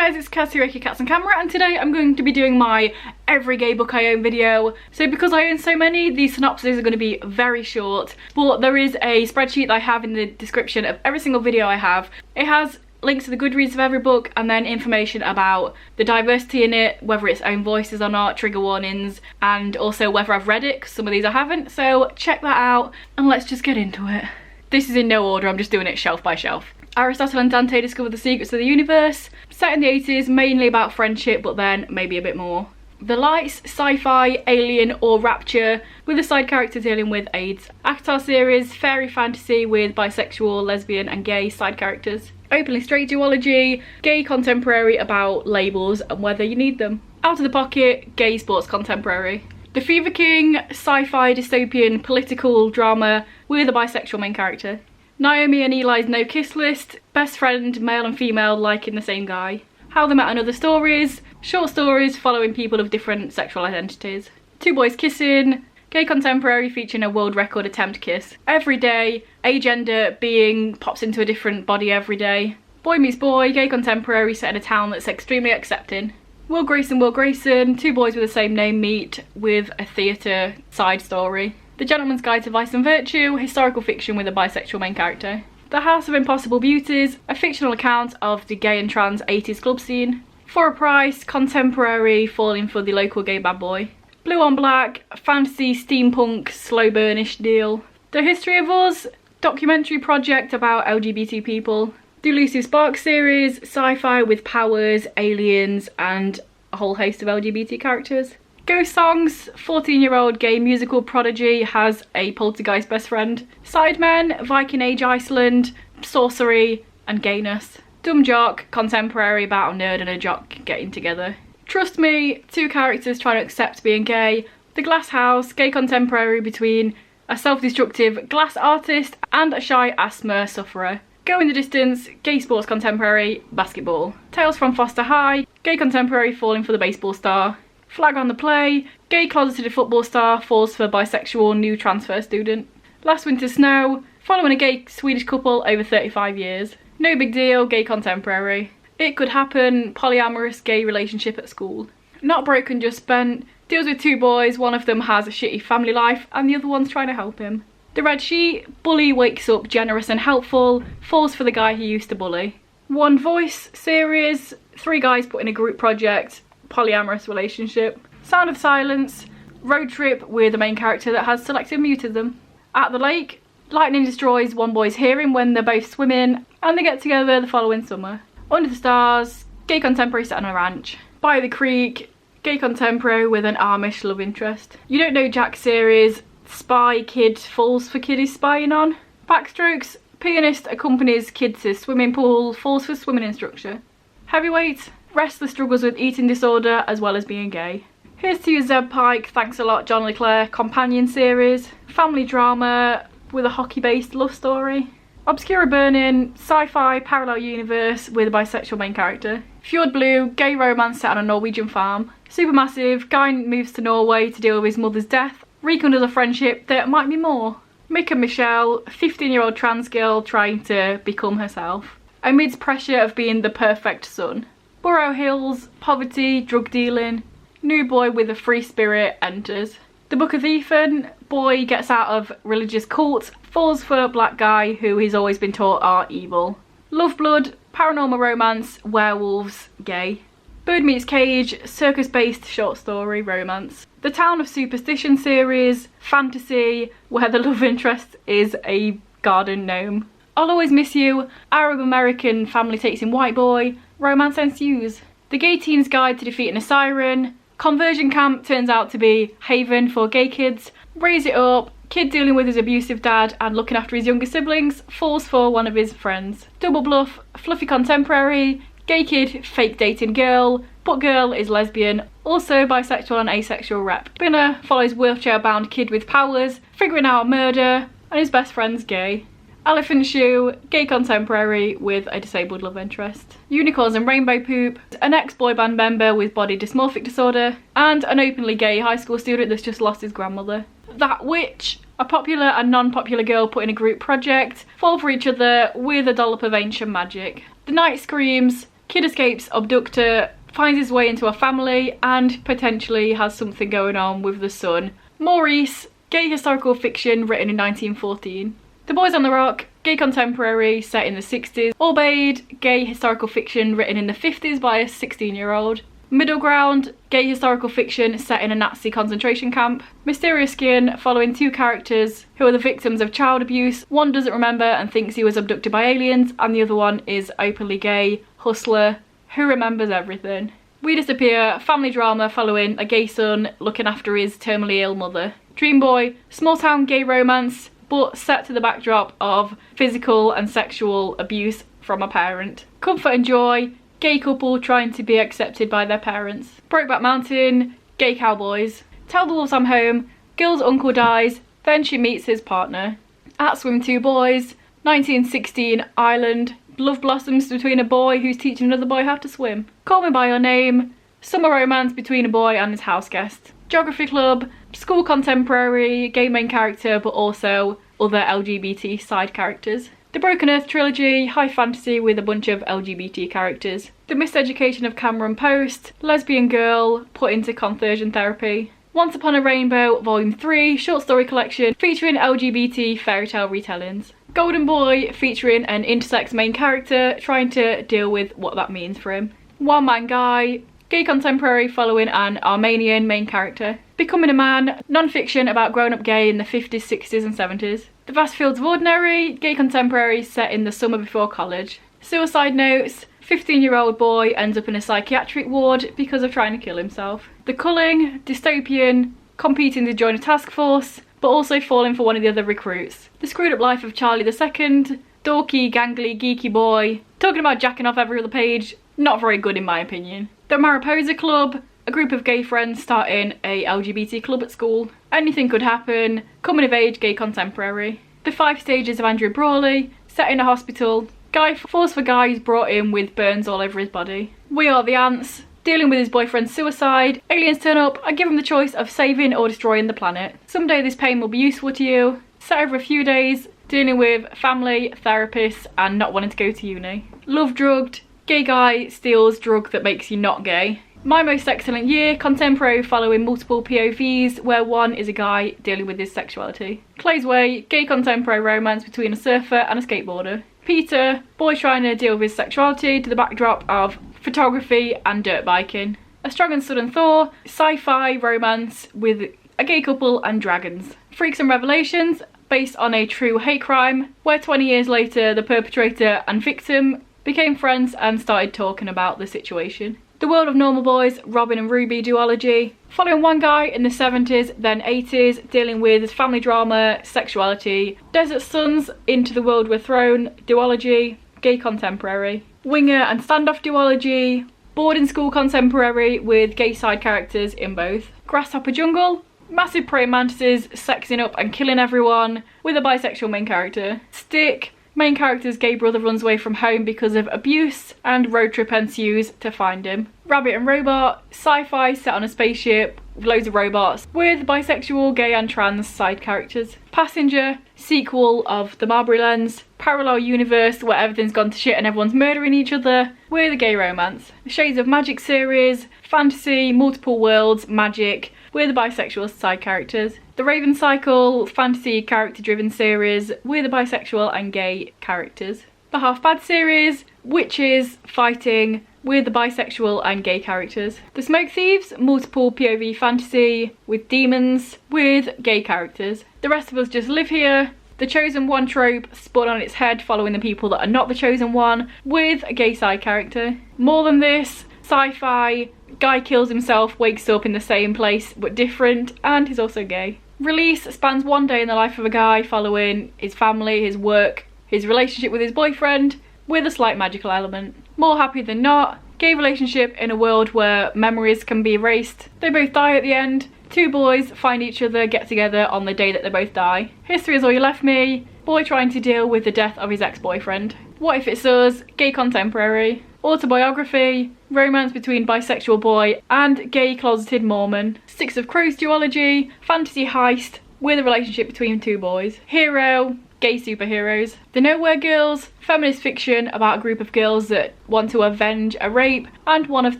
guys, it's Cassie Reiki Cats on Camera, and today I'm going to be doing my every gay book I own video. So because I own so many, these synopses are going to be very short, but there is a spreadsheet that I have in the description of every single video I have. It has links to the Goodreads of every book and then information about the diversity in it, whether it's own voices or not, trigger warnings, and also whether I've read it, because some of these I haven't. So check that out and let's just get into it. This is in no order, I'm just doing it shelf by shelf. Aristotle and Dante discover the secrets of the universe. Set in the 80s, mainly about friendship, but then maybe a bit more. The Lights, sci-fi, alien or rapture, with a side character dealing with AIDS. ACOTAR series, fairy fantasy with bisexual, lesbian and gay side characters. Openly straight duology, gay contemporary about labels and whether you need them. Out of the Pocket, gay sports contemporary. The Fever King, sci-fi dystopian political drama with a bisexual main character. Naomi and Eli's no kiss list, best friend, male and female liking the same guy. How They Met and Other Stories, short stories following people of different sexual identities. Two Boys Kissing, gay contemporary featuring a world record attempt kiss. Every Day, agender being pops into a different body every day. Boy Meets Boy, gay contemporary set in a town that's extremely accepting. Will Grayson, two boys with the same name meet with a theatre side story. The Gentleman's Guide to Vice and Virtue, historical fiction with a bisexual main character. The House of Impossible Beauties, a fictional account of the gay and trans 80s club scene. For a Price, contemporary falling for the local gay bad boy. Blue on Black, fantasy steampunk slow burnish deal. The History of Us, documentary project about LGBT people. The Elusive Spark series, sci-fi with powers, aliens and a whole host of LGBT characters. Ghost Songs, 14-year-old gay musical prodigy has a poltergeist best friend. Sidemen, Viking Age Iceland, sorcery and gayness. Dumb Jock, contemporary about a nerd and a jock getting together. Trust Me, two characters trying to accept being gay. The Glass House, gay contemporary between a self-destructive glass artist and a shy asthma sufferer. Go in the Distance, gay sports contemporary, basketball. Tales from Foster High, gay contemporary falling for the baseball star. Flag on the Play, gay closeted football star falls for bisexual new transfer student. Last Winter's Snow, following a gay Swedish couple over 35 years. No Big Deal, gay contemporary. It Could Happen, polyamorous gay relationship at school. Not Broken Just Spent, deals with two boys, one of them has a shitty family life and the other one's trying to help him. The Red Sheet, bully wakes up generous and helpful, falls for the guy he used to bully. One Voice series, three guys put in a group project, polyamorous relationship. Sound of Silence, road trip with a main character that has selective mutism. At the Lake, lightning destroys one boy's hearing when they're both swimming and they get together the following summer. Under the Stars, gay contemporary set on a ranch. By the Creek, gay contemporary with an Amish love interest. You Don't Know Jack series, spy kid falls for kid he's spying on. Backstrokes, pianist accompanies kid to swimming pool, falls for swimming instructor. Heavyweight, restless struggles with eating disorder as well as being gay. Here's to You Zeb Pike, thanks a lot John Leclerc, companion series. Family drama with a hockey-based love story. Obscura Burning, sci-fi parallel universe with a bisexual main character. Fjord Blue, gay romance set on a Norwegian farm. Supermassive, guy moves to Norway to deal with his mother's death. Rekindles a friendship that might be more. Mick and Michelle, 15-year-old trans girl trying to become herself. Amidst pressure of being the perfect son. Burrow Hills, poverty, drug dealing. New boy with a free spirit enters. The Book of Ethan, boy gets out of religious cult, falls for a black guy who he's always been taught are evil. Love Blood, paranormal romance, werewolves, gay. Bird Meets Cage, circus-based short story romance. The Town of Superstition series, fantasy, where the love interest is a garden gnome. I'll Always Miss You, Arab American family takes in white boy, romance ensues. The Gay Teen's Guide to Defeating a Siren, conversion camp turns out to be haven for gay kids. Raise It Up, kid dealing with his abusive dad and looking after his younger siblings, falls for one of his friends. Double Bluff, fluffy contemporary, gay kid, fake dating girl, but girl is lesbian, also bisexual and asexual rep. Spinner follows wheelchair-bound kid with powers, figuring out murder, and his best friend's gay. Elephant Shoe, gay contemporary with a disabled love interest. Unicorns and Rainbow Poop, an ex-boy band member with body dysmorphic disorder, and an openly gay high school student that's just lost his grandmother. That Witch, a popular and non-popular girl put in a group project, fall for each other with a dollop of ancient magic. The Night Screams, Kid escapes abductor, finds his way into a family, and potentially has something going on with the son. Maurice, gay historical fiction written in 1914. The Boys on the Rock, gay contemporary set in the 60s. Obeyed, gay historical fiction written in the 50s by a 16-year-old. Middle Ground, gay historical fiction set in a Nazi concentration camp. Mysterious Skin, following two characters who are the victims of child abuse. One doesn't remember and thinks he was abducted by aliens, and the other one is openly gay, hustler, who remembers everything. We Disappear, family drama following a gay son looking after his terminally ill mother. Dream Boy, small town gay romance, but set to the backdrop of physical and sexual abuse from a parent. Comfort and Joy, gay couple trying to be accepted by their parents. Brokeback Mountain, gay cowboys. Tell the Wolves I'm Home, girl's uncle dies, then she meets his partner. At Swim Two Boys, 1916 Ireland, love blossoms between a boy who's teaching another boy how to swim. Call Me By Your Name, summer romance between a boy and his house guest. Geography Club, school contemporary, gay main character but also other LGBT side characters. The Broken Earth trilogy, high fantasy with a bunch of LGBT characters. The Miseducation of Cameron Post, lesbian girl put into conversion therapy. Once Upon a Rainbow Volume 3, short story collection featuring LGBT fairytale retellings. Golden Boy, featuring an intersex main character trying to deal with what that means for him. One Man Guy, gay contemporary following an Armenian main character. Becoming a Man, non-fiction about growing up gay in the 50s, 60s and 70s. The Vast Fields of Ordinary, gay contemporary set in the summer before college. Suicide Notes, 15-year-old boy ends up in a psychiatric ward because of trying to kill himself. The Culling, dystopian, competing to join a task force, but also falling for one of the other recruits. The Screwed Up Life of Charlie II, dorky, gangly, geeky boy, talking about jacking off every other page, not very good in my opinion. The Mariposa Club, a group of gay friends starting a LGBT club at school. Anything Could Happen, coming of age gay contemporary. The 5 Stages of Andrew Brawley, set in a hospital. Guy falls for guy who's brought in with burns all over his body. We Are the Ants, dealing with his boyfriend's suicide. Aliens turn up and give him the choice of saving or destroying the planet. Someday this pain will be useful to you. Set over a few days, dealing with family, therapists and not wanting to go to uni. Love Drugged, gay guy steals drug that makes you not gay. My Most Excellent Year, contemporary following multiple POVs where one is a guy dealing with his sexuality. Clay's Way, gay contemporary romance between a surfer and a skateboarder. Peter, boy trying to deal with his sexuality to the backdrop of photography and dirt biking. A Strong and Sudden Thaw, sci-fi romance with a gay couple and dragons. Freaks and Revelations, based on a true hate crime, where 20 years later the perpetrator and victim became friends and started talking about the situation. The World of Normal Boys, Robin and Ruby duology, following one guy in the 70s, then 80s, dealing with family drama, sexuality. Desert Sons, Into the World We're Thrown duology, gay contemporary. Winger and Standoff duology, boarding school contemporary with gay side characters in both. Grasshopper Jungle, massive praying mantises sexing up and killing everyone with a bisexual main character. Stick, main character's gay brother runs away from home because of abuse and road trip ensues to find him. Rabbit and Robot, sci-fi set on a spaceship with loads of robots with bisexual, gay and trans side characters. Passenger, sequel of The Marbury Lens, parallel universe where everything's gone to shit and everyone's murdering each other with a gay romance. The Shades of Magic series, fantasy, multiple worlds, magic, with the bisexual side characters. The Raven Cycle, fantasy character driven series with the bisexual and gay characters. The Half Bad series, witches fighting with the bisexual and gay characters. The Smoke Thieves, multiple POV fantasy with demons with gay characters. The Rest of Us Just Live Here, the Chosen One trope spun on its head following the people that are not the Chosen One with a gay side character. More Than This, sci-fi, guy kills himself, wakes up in the same place but different, and he's also gay. Release spans one day in the life of a guy following his family, his work, his relationship with his boyfriend, with a slight magical element. More Happy Than Not, gay relationship in a world where memories can be erased. They both die at the end. Two boys find each other, get together on the day that they both die. History Is All You Left Me, boy trying to deal with the death of his ex-boyfriend. What If It's Us, gay contemporary. Autobiography, romance between bisexual boy and gay closeted Mormon. Six of Crows duology, fantasy heist with a relationship between two boys. Hero, gay superheroes. The Nowhere Girls, feminist fiction about a group of girls that want to avenge a rape, and one of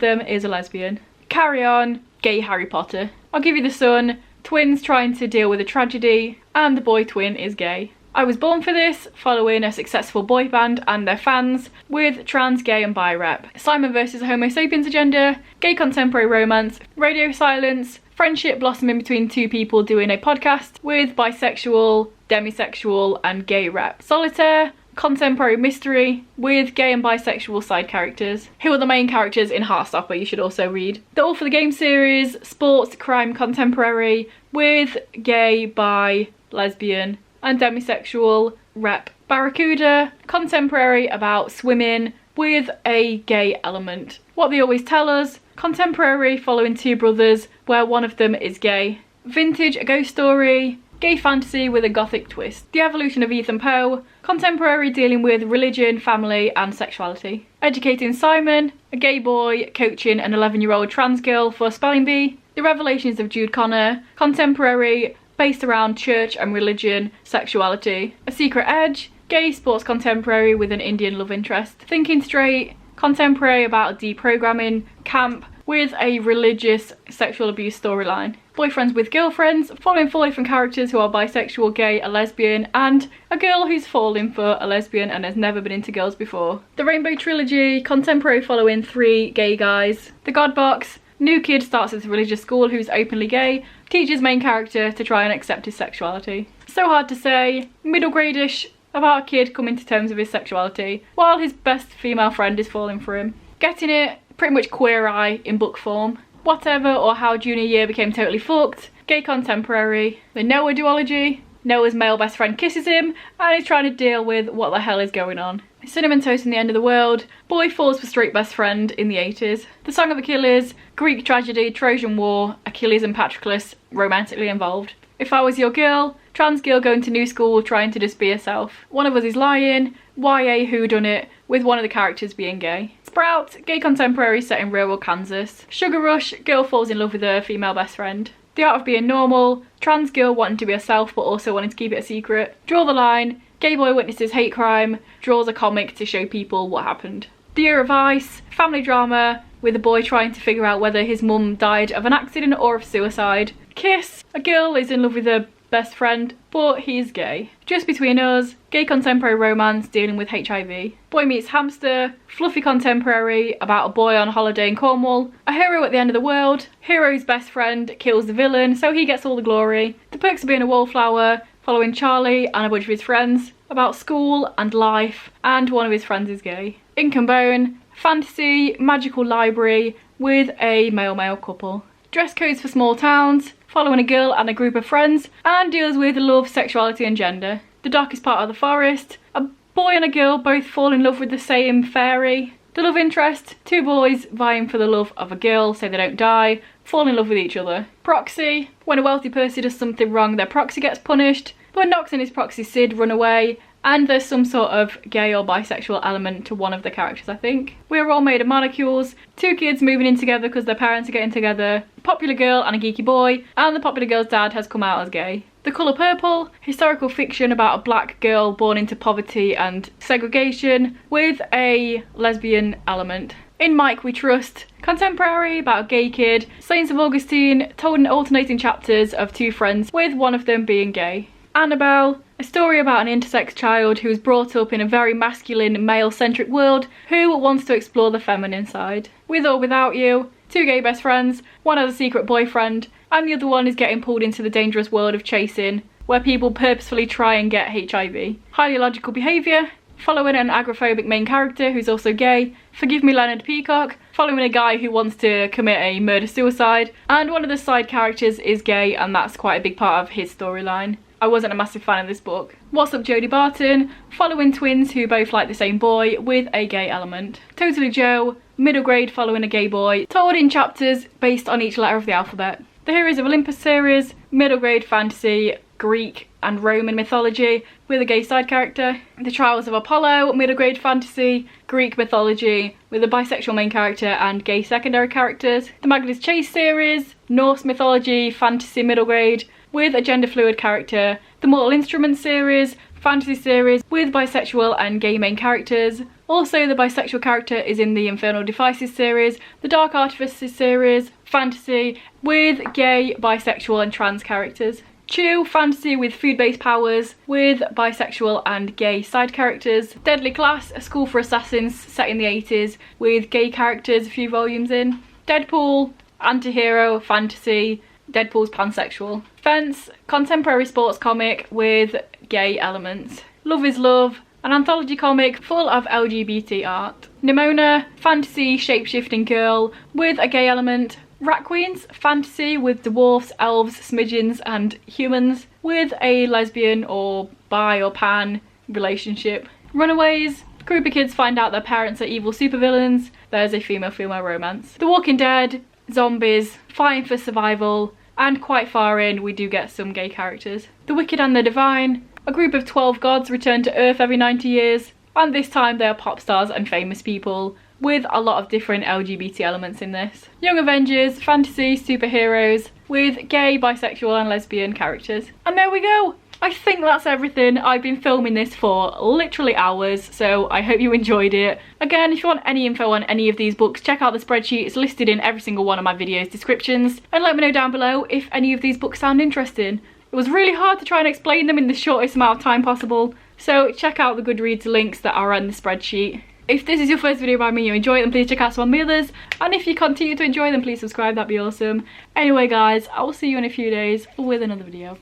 them is a lesbian. Carry On, gay Harry Potter. I'll Give You the Sun, twins trying to deal with a tragedy, and the boy twin is gay. I Was Born for This, following a successful boy band and their fans with trans, gay and bi rep. Simon vs. the Homo sapiens agenda, gay contemporary romance, radio silence, friendship blossoming between two people doing a podcast with bisexual, demisexual and gay rep. Solitaire, contemporary mystery with gay and bisexual side characters, who are the main characters in Heartstopper you should also read. The All for the Game series, sports, crime, contemporary with gay, bi, lesbian and demisexual rep. Barracuda, contemporary about swimming with a gay element. What They Always Tell Us, contemporary following two brothers where one of them is gay. Vintage, a ghost story, gay fantasy with a gothic twist. The Evolution of Ethan Poe, contemporary dealing with religion, family and sexuality. Educating Simon, a gay boy coaching an 11-year-old trans girl for spelling bee. The Revelations of Jude Connor, contemporary based around church and religion, sexuality. A Secret Edge, gay sports contemporary with an Indian love interest. Thinking Straight, contemporary about a deprogramming camp with a religious sexual abuse storyline. Boyfriends with Girlfriends, following 4 different characters who are bisexual, gay, a lesbian, and a girl who's fallen for a lesbian and has never been into girls before. The Rainbow Trilogy, contemporary following 3 gay guys. The God Box, new kid starts at a religious school who's openly gay, teaches main character to try and accept his sexuality. So hard to say, middle grade-ish, about a kid coming to terms with his sexuality while his best female friend is falling for him. Getting It, pretty much Queer Eye in book form. Whatever or How Junior Year Became Totally Fucked, gay contemporary. The Noah duology, Noah's male best friend kisses him and he's trying to deal with what the hell is going on. Cinnamon Toast and the End of the World, boy falls for straight best friend in the 80s. The Song of Achilles, Greek tragedy, Trojan War, Achilles and Patroclus romantically involved. If I Was Your Girl, trans girl going to new school trying to just be herself. One of Us Is Lying, YA whodunit with one of the characters being gay. Sprout, gay contemporary set in rural Kansas. Sugar Rush, girl falls in love with her female best friend. The Art of Being Normal, trans girl wanting to be herself but also wanting to keep it a secret. Draw the Line, gay boy witnesses hate crime, draws a comic to show people what happened. The Year of Ice, family drama with a boy trying to figure out whether his mum died of an accident or of suicide. Kiss, a girl is in love with her best friend but he's gay. Just Between Us, gay contemporary romance dealing with HIV. Boy Meets Hamster, fluffy contemporary about a boy on holiday in Cornwall. A Hero at the End of the World, hero's best friend kills the villain so he gets all the glory. The Perks of Being a Wallflower, following Charlie and a bunch of his friends about school and life, and one of his friends is gay. Ink and Bone, fantasy, magical library with a male-male couple. Dress Codes for Small Towns, following a girl and a group of friends, and deals with love, sexuality and gender. The Darkest Part of the Forest, a boy and a girl both fall in love with the same fairy. The Love Interest, 2 boys vying for the love of a girl so they don't die, fall in love with each other. Proxy, when a wealthy person does something wrong their proxy gets punished, but Knox and his proxy Sid run away, and there's some sort of gay or bisexual element to one of the characters, I think. We're All Made of Molecules, 2 kids moving in together because their parents are getting together, a popular girl and a geeky boy, and the popular girl's dad has come out as gay. The Colour Purple, historical fiction about a black girl born into poverty and segregation with a lesbian element. In Mike We Trust, contemporary about a gay kid, Saints of Augustine, told in alternating chapters of 2 friends with one of them being gay. Annabelle, a story about an intersex child who is brought up in a very masculine, male-centric world who wants to explore the feminine side. With or Without You, 2 gay best friends, one has a secret boyfriend, and the other one is getting pulled into the dangerous world of chasing, where people purposefully try and get HIV. Highly Illogical Behaviour, following an agoraphobic main character who's also gay. Forgive Me Leonard Peacock, following a guy who wants to commit a murder-suicide, and one of the side characters is gay and that's quite a big part of his storyline. I wasn't a massive fan of this book. What's Up Jodie Barton, following twins who both like the same boy with a gay element. Totally Joe, middle grade following a gay boy, told in chapters based on each letter of the alphabet. The Heroes of Olympus series, middle grade fantasy, Greek and Roman mythology with a gay side character. The Trials of Apollo, middle grade fantasy, Greek mythology with a bisexual main character and gay secondary characters. The Magnus Chase series, Norse mythology, fantasy middle grade with a gender fluid character. The Mortal Instruments series, fantasy series with bisexual and gay main characters. Also, the bisexual character is in the Infernal Devices series, the Dark Artifices series, fantasy with gay, bisexual and trans characters. Chew, fantasy with food-based powers with bisexual and gay side characters. Deadly Class, a school for assassins set in the 80s with gay characters a few volumes in. Deadpool, anti-hero, fantasy, Deadpool's pansexual. Fence, contemporary sports comic with gay elements. Love is Love, an anthology comic full of LGBT art. Nimona, fantasy shape-shifting girl with a gay element. Rat Queens, fantasy with dwarfs, elves, smidgens and humans with a lesbian or bi or pan relationship. Runaways, group of kids find out their parents are evil supervillains. There's a female-female romance. The Walking Dead, zombies, fighting for survival, and quite far in we do get some gay characters. The Wicked and the Divine, a group of 12 gods return to Earth every 90 years, and this time they are pop stars and famous people, with a lot of different LGBT elements in this. Young Avengers, fantasy, superheroes, with gay, bisexual and lesbian characters. And there we go! I think that's everything. I've been filming this for literally hours, so I hope you enjoyed it. Again, if you want any info on any of these books, check out the spreadsheet. It's listed in every single one of my videos' descriptions. And let me know down below if any of these books sound interesting. It was really hard to try and explain them in the shortest amount of time possible, so check out the Goodreads links that are on the spreadsheet. If this is your first video by me and you enjoy it, then please check out some of my others. And if you continue to enjoy them, please subscribe, that'd be awesome. Anyway guys, I will see you in a few days with another video.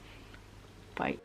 Bye.